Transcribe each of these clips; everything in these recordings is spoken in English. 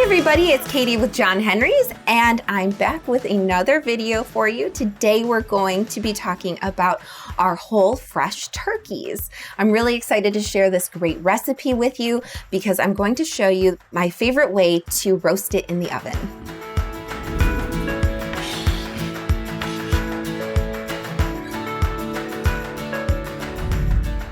Everybody, it's Katie with John Henry's, and I'm back with another video for you. Today we're going to be talking about our whole fresh turkeys. I'm really excited to share this great recipe with you because I'm going to show you my favorite way to roast it in the oven.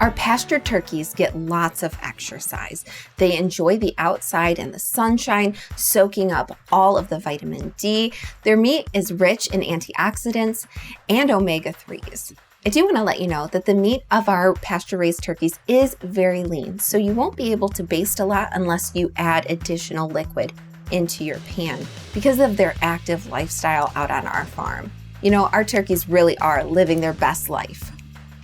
Our pastured turkeys get lots of exercise. They enjoy the outside and the sunshine, soaking up all of the vitamin D. Their meat is rich in antioxidants and omega-3s. I do want to let you know that the meat of our pasture-raised turkeys is very lean, so you won't be able to baste a lot unless you add additional liquid into your pan because of their active lifestyle out on our farm. You know, our turkeys really are living their best life.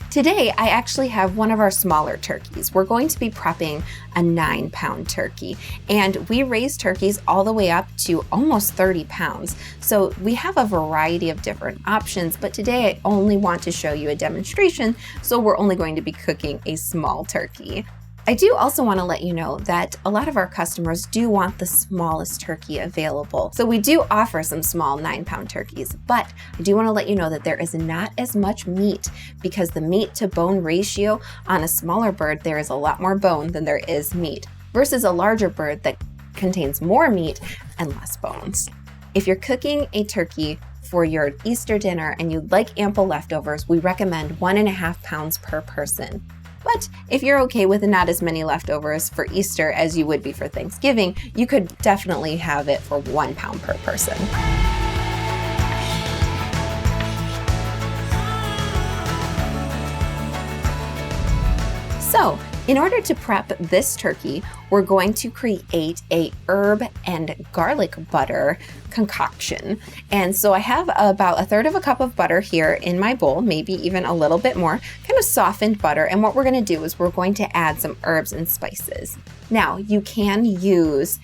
Today, I actually have one of our smaller turkeys. We're going to be prepping a 9-pound turkey, and we raise turkeys all the way up to almost 30 pounds. So we have a variety of different options, but today I only want to show you a demonstration, so we're only going to be cooking a small turkey. I do also want to let you know that a lot of our customers do want the smallest turkey available. So we do offer some small 9-pound turkeys, but I do want to let you know that there is not as much meat because the meat to bone ratio on a smaller bird, there is a lot more bone than there is meat versus a larger bird that contains more meat and less bones. If you're cooking a turkey for your Easter dinner and you'd like ample leftovers, we recommend 1.5 pounds per person. But if you're okay with not as many leftovers for Easter as you would be for Thanksgiving, you could definitely have it for 1 pound per person. So, in order to prep this turkey, we're going to create a herb and garlic butter concoction. And so I have about 1/3 cup of butter here in my bowl, maybe even a little bit more, kind of softened butter. And what we're going to do is we're going to add some herbs and spices. Now, you can use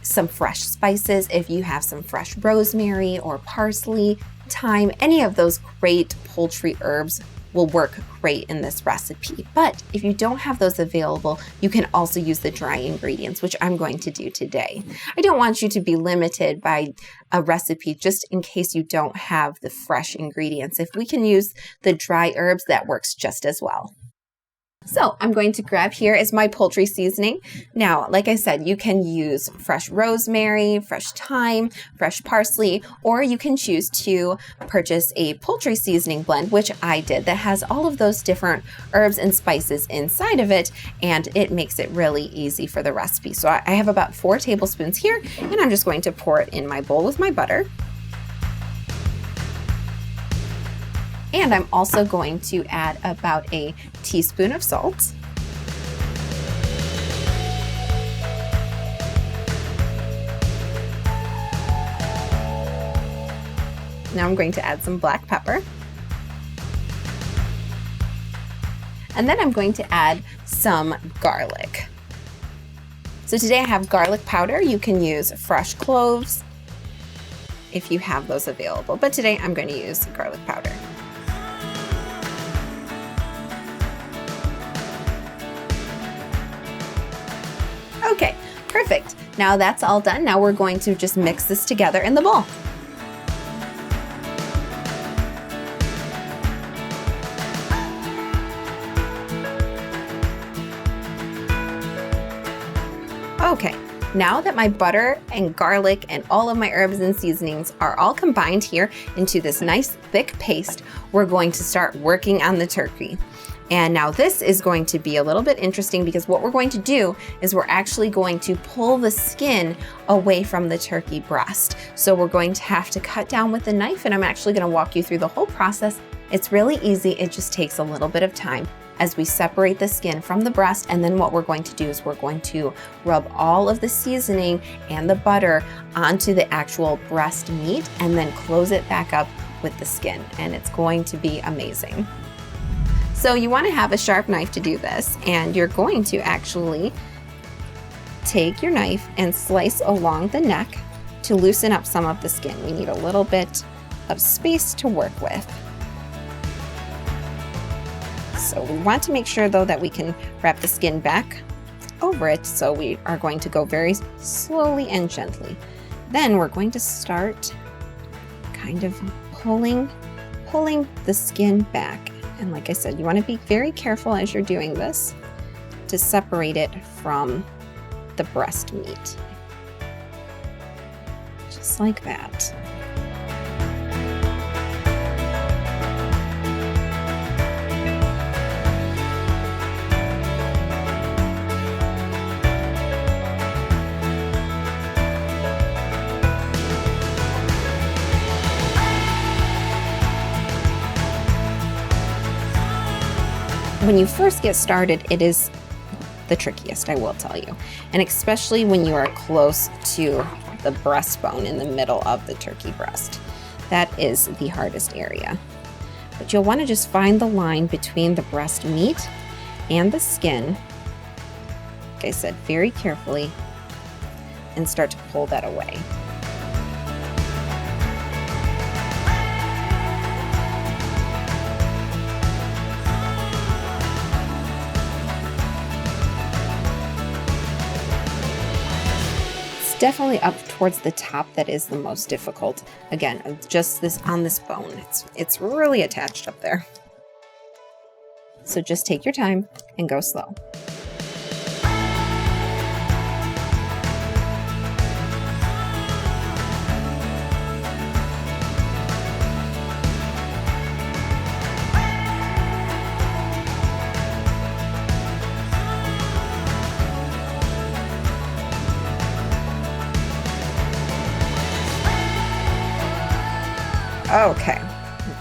some fresh spices if you have some fresh rosemary or parsley, thyme, any of those great poultry herbs will work great in this recipe. But if you don't have those available, you can also use the dry ingredients, which I'm going to do today. I don't want you to be limited by a recipe just in case you don't have the fresh ingredients. If we can use the dry herbs, that works just as well. So I'm going to grab here is my poultry seasoning. Now, like I said, you can use fresh rosemary, fresh thyme, fresh parsley, or you can choose to purchase a poultry seasoning blend, which I did, that has all of those different herbs and spices inside of it, and it makes it really easy for the recipe. So I have about 4 tablespoons here, and I'm just going to pour it in my bowl with my butter. And I'm also going to add about a teaspoon of salt. Now I'm going to add some black pepper. And then I'm going to add some garlic. So today I have garlic powder. You can use fresh cloves if you have those available, but today I'm going to use garlic powder. Okay, perfect. Now that's all done. Now we're going to just mix this together in the bowl. Okay, now that my butter and garlic and all of my herbs and seasonings are all combined here into this nice thick paste, we're going to start working on the turkey. And now this is going to be a little bit interesting because what we're going to do is we're actually going to pull the skin away from the turkey breast. So we're going to have to cut down with a knife, and I'm actually going to walk you through the whole process. It's really easy. It just takes a little bit of time. as we separate the skin from the breast. And then what we're going to do is we're going to rub all of the seasoning and the butter onto the actual breast meat and then close it back up with the skin. And it's going to be amazing. So you want to have a sharp knife to do this, and you're going to actually take your knife and slice along the neck to loosen up some of the skin. We need a little bit of space to work with. So we want to make sure though that we can wrap the skin back over it. So we are going to go very slowly and gently. Then we're going to start kind of pulling the skin back. And like I said, you want to be very careful as you're doing this to separate it from the breast meat. Just like that. When you first get started, it is the trickiest, I will tell you. And especially when you are close to the breastbone in the middle of the turkey breast. That is the hardest area. But you'll want to just find the line between the breast meat and the skin, like I said, very carefully, and start to pull that away. Definitely up towards the top that is the most difficult. Again, just this on this bone. It's really attached up there. So just take your time and go slow. Okay,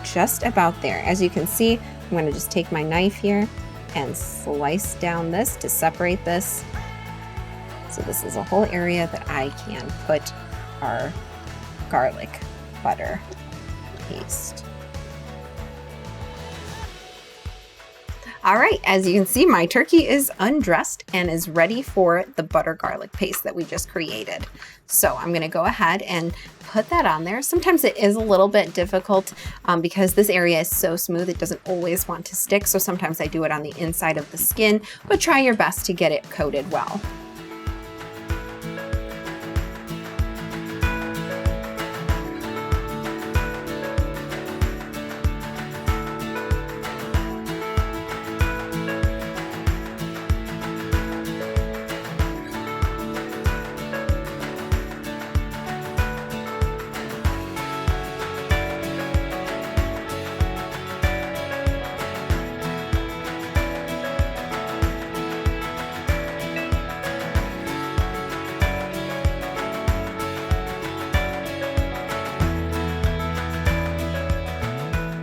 just about there. As you can see, I'm going to just take my knife here and slice down this to separate this. So this is a whole area that I can put our garlic butter paste. All right, as you can see, my turkey is undressed and is ready for the butter garlic paste that we just created. So I'm gonna go ahead and put that on there. Sometimes it is a little bit difficult because this area is so smooth, it doesn't always want to stick. So sometimes I do it on the inside of the skin, but try your best to get it coated well.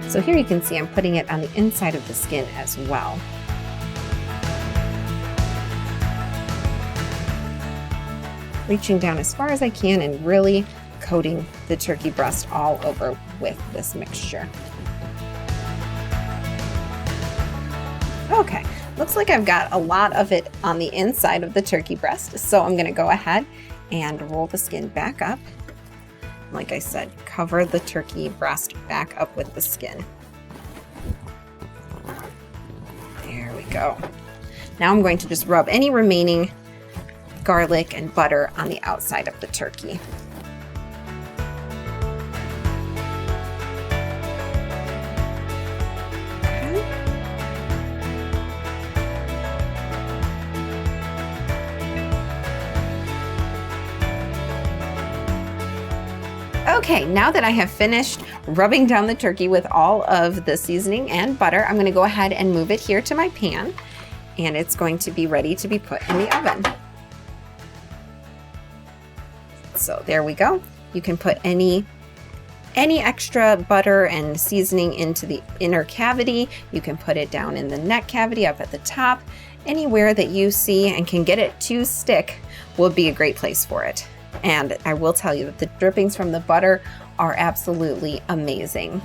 So here you can see I'm putting it on the inside of the skin as well. Reaching down as far as I can and really coating the turkey breast all over with this mixture. Okay, looks like I've got a lot of it on the inside of the turkey breast, so I'm gonna go ahead and roll the skin back up. Like I said, cover the turkey breast back up with the skin. There we go. Now I'm going to just rub any remaining garlic and butter on the outside of the turkey. Okay, now that I have finished rubbing down the turkey with all of the seasoning and butter, I'm gonna go ahead and move it here to my pan, and it's going to be ready to be put in the oven. So there we go. You can put any any extra butter and seasoning into the inner cavity. You can put it down in the neck cavity up at the top. Anywhere that you see and can get it to stick will be a great place for it. And I will tell you that the drippings from the butter are absolutely amazing.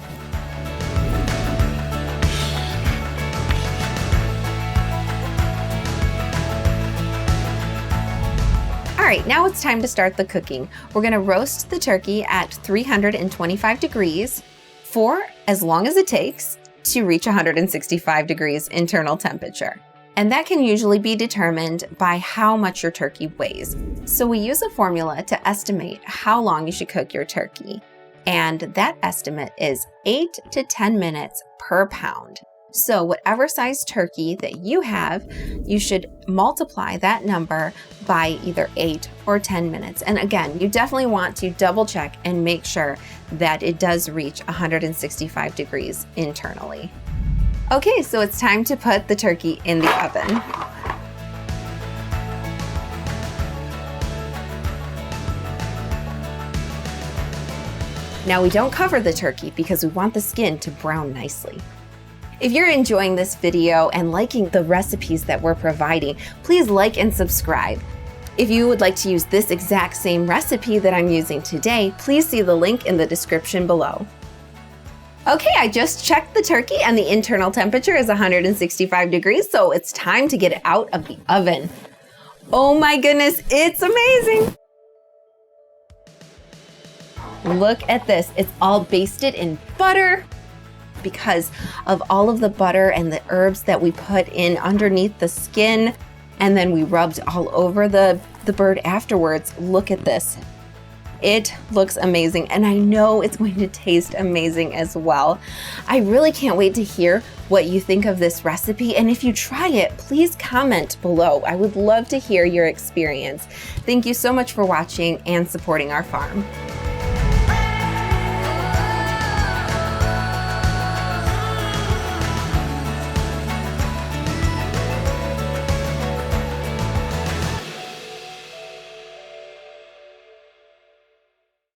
All right, now it's time to start the cooking. We're gonna roast the turkey at 325 degrees for as long as it takes to reach 165 degrees internal temperature. And that can usually be determined by how much your turkey weighs. So we use a formula to estimate how long you should cook your turkey. And that estimate is 8 to 10 minutes per pound. So whatever size turkey that you have, you should multiply that number by either 8 or 10 minutes. And again, you definitely want to double check and make sure that it does reach 165 degrees internally. Okay, so it's time to put the turkey in the oven. Now we don't cover the turkey because we want the skin to brown nicely. If you're enjoying this video and liking the recipes that we're providing, please like and subscribe. If you would like to use this exact same recipe that I'm using today, please see the link in the description below. Okay, I just checked the turkey and the internal temperature is 165 degrees, so it's time to get it out of the oven. Oh my goodness, it's amazing. Look at this, it's all basted in butter because of all of the butter and the herbs that we put in underneath the skin, and then we rubbed all over the bird afterwards. Look at this. It looks amazing, and I know it's going to taste amazing as well. I really can't wait to hear what you think of this recipe, and if you try it, please comment below. I would love to hear your experience. Thank you so much for watching and supporting our farm.